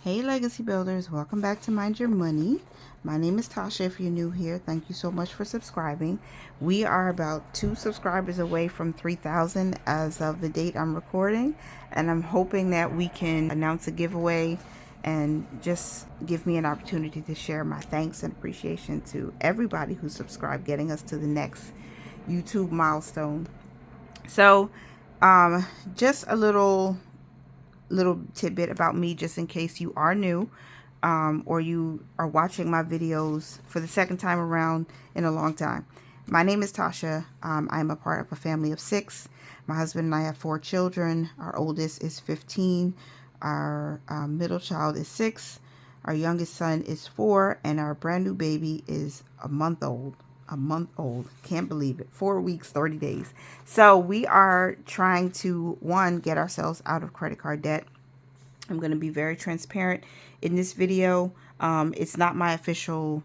Hey Legacy Builders, welcome back to Mind Your Money. My name is Tasha. If you're new here, thank you so much for subscribing. We are about 2 subscribers away from 3,000 as of the date I'm recording, and I'm hoping that we can announce a giveaway and just give me an opportunity to share my thanks and appreciation to everybody who subscribed, getting us to the next YouTube milestone. So, just a little tidbit about me, just in case you are new, or you are watching my videos for the second time around in a long time. My name is Tasha. I'm a part of a family of 6. My husband and I have 4 children. Our oldest is 15. Our middle child is 6. Our youngest son is 4. And our brand new baby is a month old. Can't believe it. 4 weeks, 30 days. So we are trying to, one, get ourselves out of credit card debt. I'm going to be very transparent in this video. It's not my official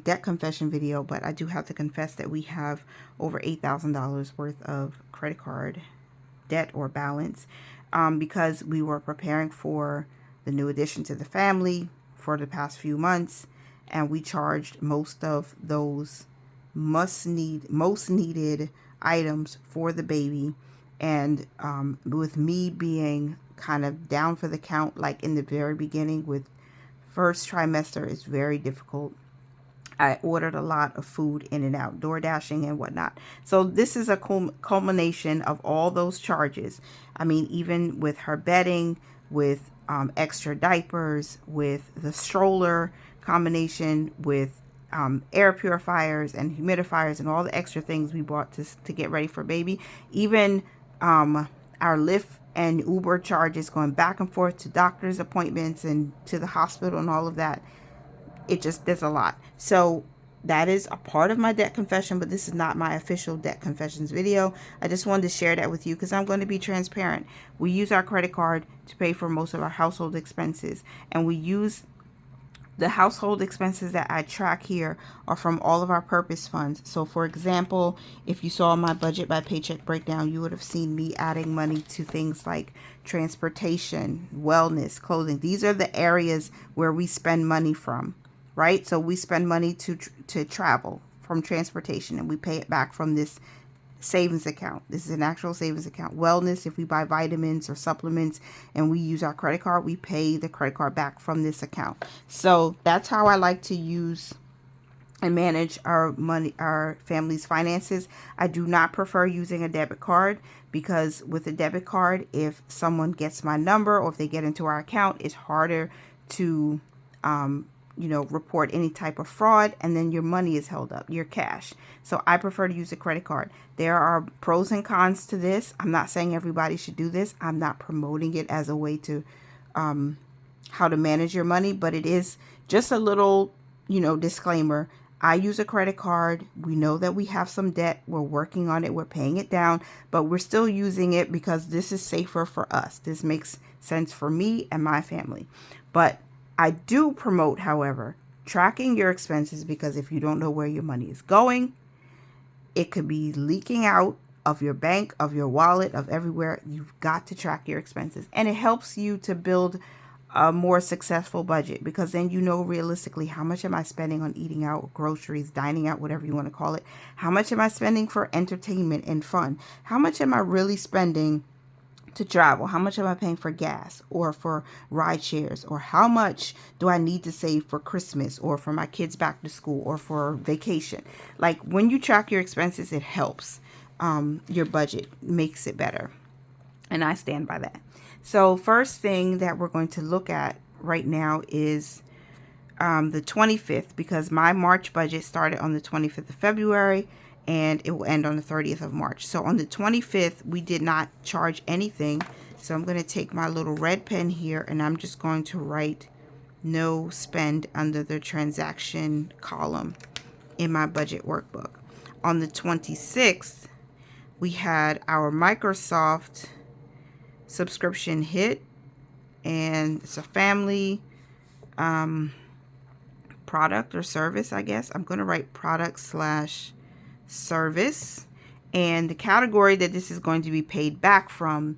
debt confession video, but I do have to confess that we have over $8,000 worth of credit card debt or balance, because we were preparing for the new addition to the family for the past few months, and we charged most of those most needed items for the baby. And with me being kind of down for the count, like in the very beginning with first trimester, is very difficult. I ordered a lot of food in and out, door dashing and whatnot. So this is a culmination of all those charges. I mean, even with her bedding, with extra diapers, with the stroller combination, with air purifiers and humidifiers and all the extra things we bought to get ready for baby. Even our Lyft and Uber charges going back and forth to doctor's appointments and to the hospital and all of that. There's a lot. So that is a part of my debt confession, but this is not my official debt confessions video. I just wanted to share that with you because I'm going to be transparent. We use our credit card to pay for most of our household expenses, and we use the household expenses that I track here are from all of our purpose funds. So for example, if you saw my budget by paycheck breakdown, you would have seen me adding money to things like transportation, wellness, clothing. These are the areas where we spend money from, right? So we spend money to travel from transportation, and we pay it back from this savings account. This is an actual savings account. Wellness, if we buy vitamins or supplements and we use our credit card, we pay the credit card back from this account. So that's how I like to use and manage our money, our family's finances. I do not prefer using a debit card, because with a debit card, if someone gets my number or if they get into our account, it's harder to report any type of fraud, and then your money is held up, your cash. So I prefer to use a credit card. There are pros and cons to this. I'm not saying everybody should do this. I'm not promoting it as a way to how to manage your money, but it is just a little, disclaimer. I use a credit card. We know that we have some debt. We're working on it. We're paying it down, but we're still using it because this is safer for us. This makes sense for me and my family. But I do promote, however, tracking your expenses, because if you don't know where your money is going, it could be leaking out of your bank, of your wallet, of everywhere. You've got to track your expenses, and it helps you to build a more successful budget, because then you know realistically, how much am I spending on eating out, groceries, dining out, whatever you want to call it? How much am I spending for entertainment and fun? How much am I really spending to travel? How much am I paying for gas or for ride shares? Or how much do I need to save for Christmas or for my kids back to school or for vacation? Like, when you track your expenses, it helps your budget, makes it better. And I stand by that. So first thing that we're going to look at right now is the 25th, because my March budget started on the 25th of February and it will end on the 30th of March. So on the 25th, we did not charge anything. So I'm going to take my little red pen here and I'm just going to write no spend under the transaction column in my budget workbook. On the 26th, we had our Microsoft subscription hit, and it's a family product or service, I guess. I'm going to write product/service, and the category that this is going to be paid back from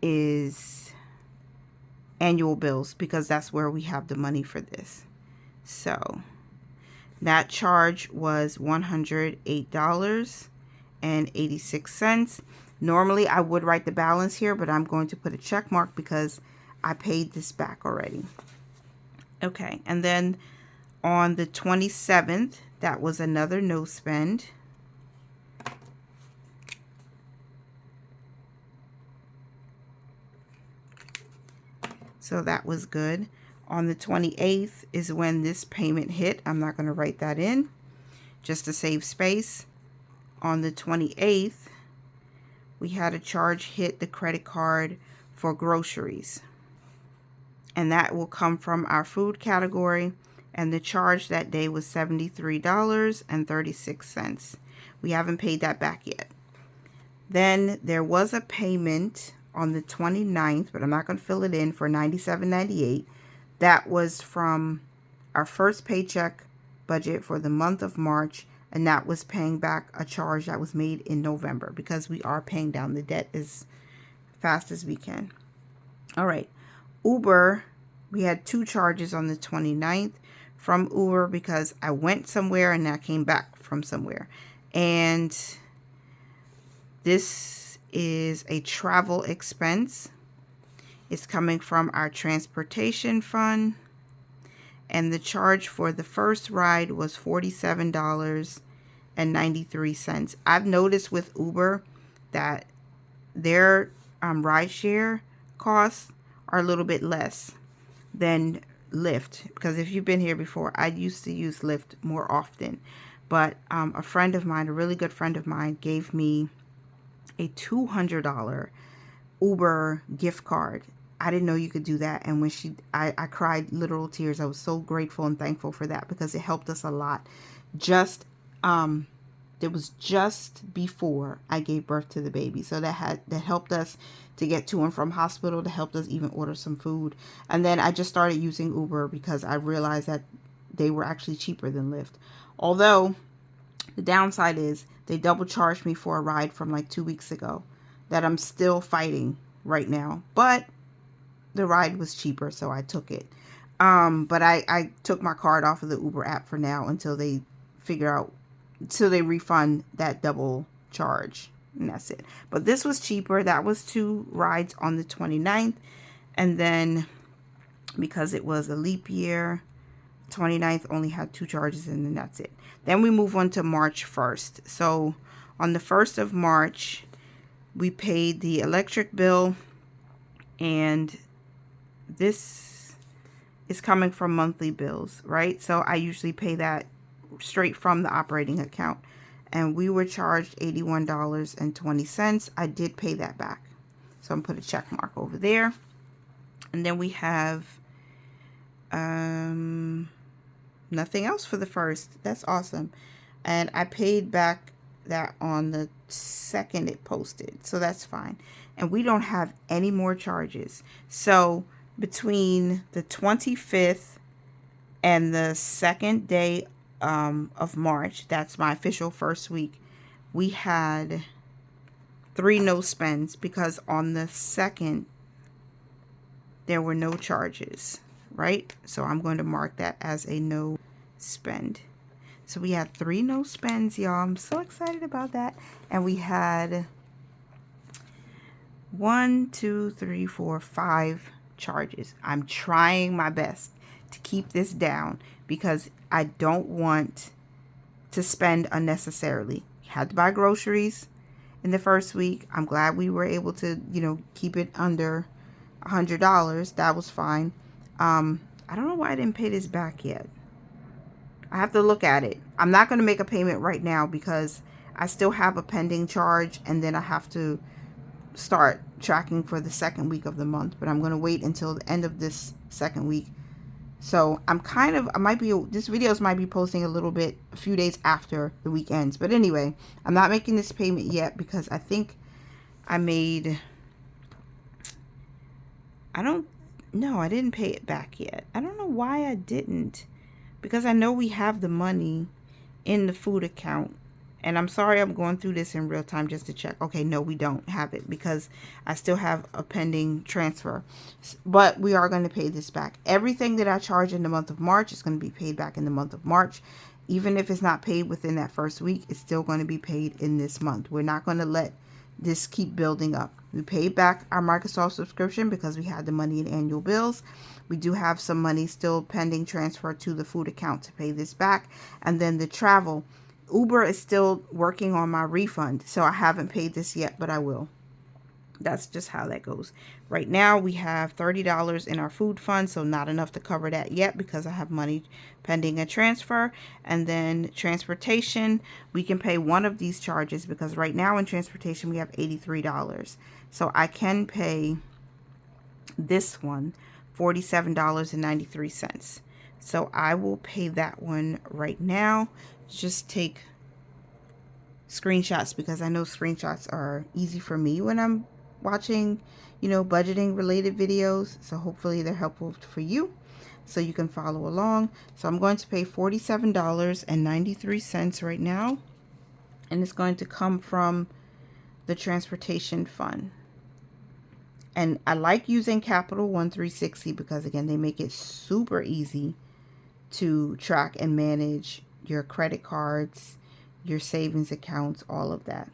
is annual bills because that's where we have the money for this. So that charge was $108.86. Normally I would write the balance here, but I'm going to put a check mark because I paid this back already. Okay, and then on the 27th, that was another no spend. So that was good. On the 28th is when this payment hit. I'm not going to write that in just to save space. On the 28th, we had a charge hit the credit card for groceries. And that will come from our food category. And the charge that day was $73.36. We haven't paid that back yet. Then there was a payment on the 29th, but I'm not going to fill it in, for $97.98. That was from our first paycheck budget for the month of March, and that was paying back a charge that was made in November because we are paying down the debt as fast as we can. All right. Uber, we had 2 charges on the 29th from Uber because I went somewhere and I came back from somewhere. And this is a travel expense. It's coming from our transportation fund. And the charge for the first ride was $47.93. I've noticed with Uber that their rideshare costs are a little bit less than Lyft. Because if you've been here before, I used to use Lyft more often. But a friend of mine, a really good friend of mine, gave me a $200 Uber gift card. I didn't know you could do that. And when I cried literal tears. I was so grateful and thankful for that because it helped us a lot. It was just before I gave birth to the baby. So that helped us to get to and from hospital, to help us even order some food. And then I just started using Uber because I realized that they were actually cheaper than Lyft. Although the downside is they double charged me for a ride from like 2 weeks ago that I'm still fighting right now. But the ride was cheaper, so I took it. But I took my card off of the Uber app for now until they refund that double charge. And that's it. But this was cheaper. That was 2 rides on the 29th. And then because it was a leap year, 29th only had 2 charges, and then that's it. Then we move on to March 1st. So on the 1st of March, we paid the electric bill, and this is coming from monthly bills, right? So I usually pay that straight from the operating account, and we were charged $81.20. I did pay that back, so I'm put a check mark over there. And then we have nothing else for the first. That's awesome. And I paid back that on the 2nd it posted, so that's fine. And we don't have any more charges. So between the 25th and the 2nd day of March, that's my official first week, we had 3 no spends because on the 2nd there were no charges, right? So I'm going to mark that as a no spend. So we had 3 no spends, y'all. I'm so excited about that. And we had 5 charges. I'm trying my best to keep this down because I don't want to spend unnecessarily. Had to buy groceries in the first week. I'm glad we were able to, keep it under $100. That was fine. I don't know why I didn't pay this back yet. I have to look at it. I'm not going to make a payment right now because I still have a pending charge, and then I have to start tracking for the 2nd week of the month. But I'm going to wait until the end of this 2nd week. So this videos might be posting a few days after the week ends. But anyway, I'm not making this payment yet because I think I didn't pay it back yet. I don't know why I didn't, because I know we have the money in the food account And I'm sorry I'm going through this in real time just to check. Okay, no, we don't have it because I still have a pending transfer. But we are going to pay this back. Everything that I charge in the month of March is going to be paid back in the month of March. Even if it's not paid within that first week, it's still going to be paid in this month. We're not going to let this keep building up. We paid back our Microsoft subscription because we had the money in annual bills. We do have some money still pending transfer to the food account to pay this back. And then the travel. Uber is still working on my refund, so I haven't paid this yet, but I will. That's just how that goes. Right now, we have $30 in our food fund, so not enough to cover that yet because I have money pending a transfer. And then transportation, we can pay one of these charges because right now in transportation, we have $83. So I can pay this one, $47.93. So I will pay that one right now. Just take screenshots because I know screenshots are easy for me when I'm watching, budgeting related videos. So hopefully they're helpful for you so you can follow along. So I'm going to pay $47.93 right now. And it's going to come from the transportation fund. And I like using Capital One 360 because, again, they make it super easy to track and manage your credit cards, your savings accounts, all of that.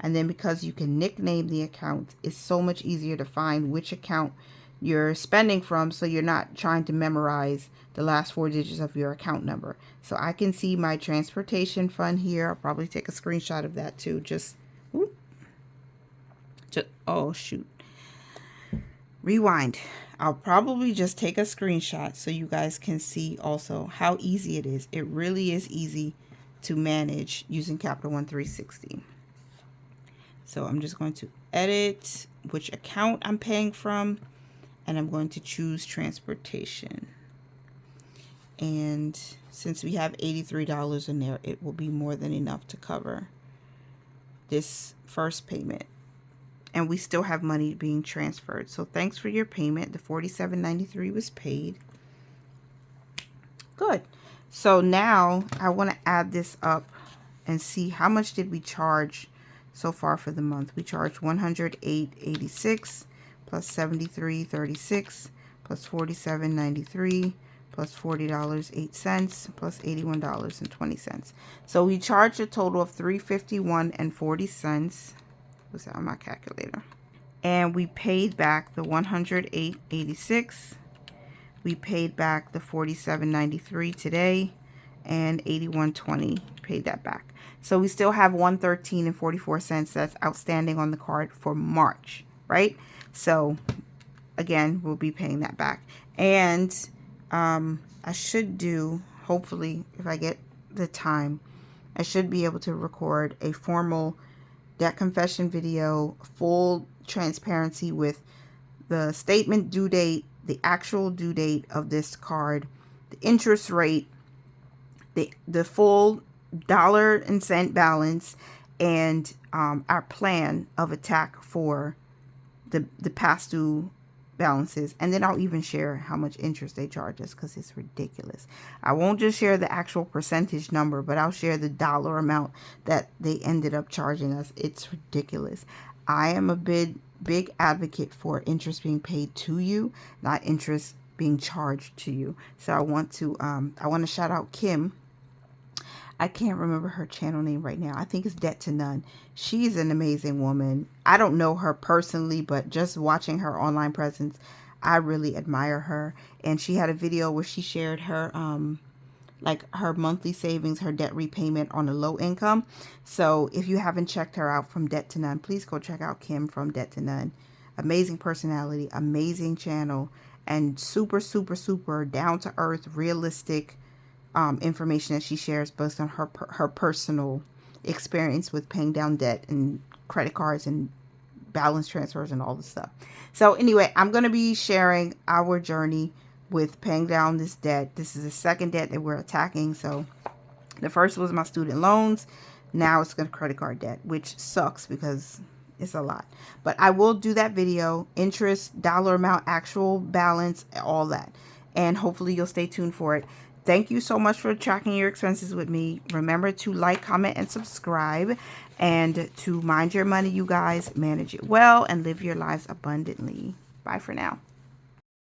And then because you can nickname the account, it's so much easier to find which account you're spending from, so you're not trying to memorize the last 4 digits of your account number. So I can see my transportation fund here. I'll probably take a screenshot of that too. Oh shoot. Rewind. I'll probably just take a screenshot so you guys can see also how easy it is. It really is easy to manage using Capital One 360. So I'm just going to edit which account I'm paying from, and I'm going to choose transportation. And since we have $83 in there, it will be more than enough to cover this first payment. And we still have money being transferred. So thanks for your payment. The $47.93 was paid. Good. So now I want to add this up and see how much did we charge so far for the month. We charged $108.86 plus $73.36 plus $47.93 plus $40.08 plus $81.20. So we charged a total of $351.40. Was that on my calculator? And we paid back the $108.86. We paid back the $47.93 today, and $81.20 paid that back. So we still have $113.44 that's outstanding on the card for March, right? So again, we'll be paying that back. And I should do, hopefully, if I get the time, I should be able to record a formal debt confession video, full transparency with the statement due date, the actual due date of this card, the interest rate, the full dollar and cent balance, and our plan of attack for the past due balances. And then I'll even share how much interest they charge us because it's ridiculous. I won't just share the actual percentage number, but I'll share the dollar amount that they ended up charging us. It's ridiculous. I am a big advocate for interest being paid to you, not interest being charged to you. So I want to shout out Kim. I can't remember her channel name right now. I think it's Debt to None. She's an amazing woman. I don't know her personally, but just watching her online presence, I really admire her. And she had a video where she shared her like her monthly savings, her debt repayment on a low income. So if you haven't checked her out from Debt to None, please go check out Kim from Debt to None. Amazing personality, amazing channel, and super, super, super down to earth, realistic information that she shares based on her personal experience with paying down debt and credit cards and balance transfers and all this stuff. So anyway, I'm going to be sharing our journey with paying down this debt. This is the second debt that we're attacking. So the first was my student loans. Now it's going to credit card debt, which sucks because it's a lot. But I will do that video, interest, dollar amount, actual balance, all that. And hopefully you'll stay tuned for it. Thank you so much for tracking your expenses with me. Remember to like, comment, and subscribe. And to mind your money, you guys. Manage it well and live your lives abundantly. Bye for now.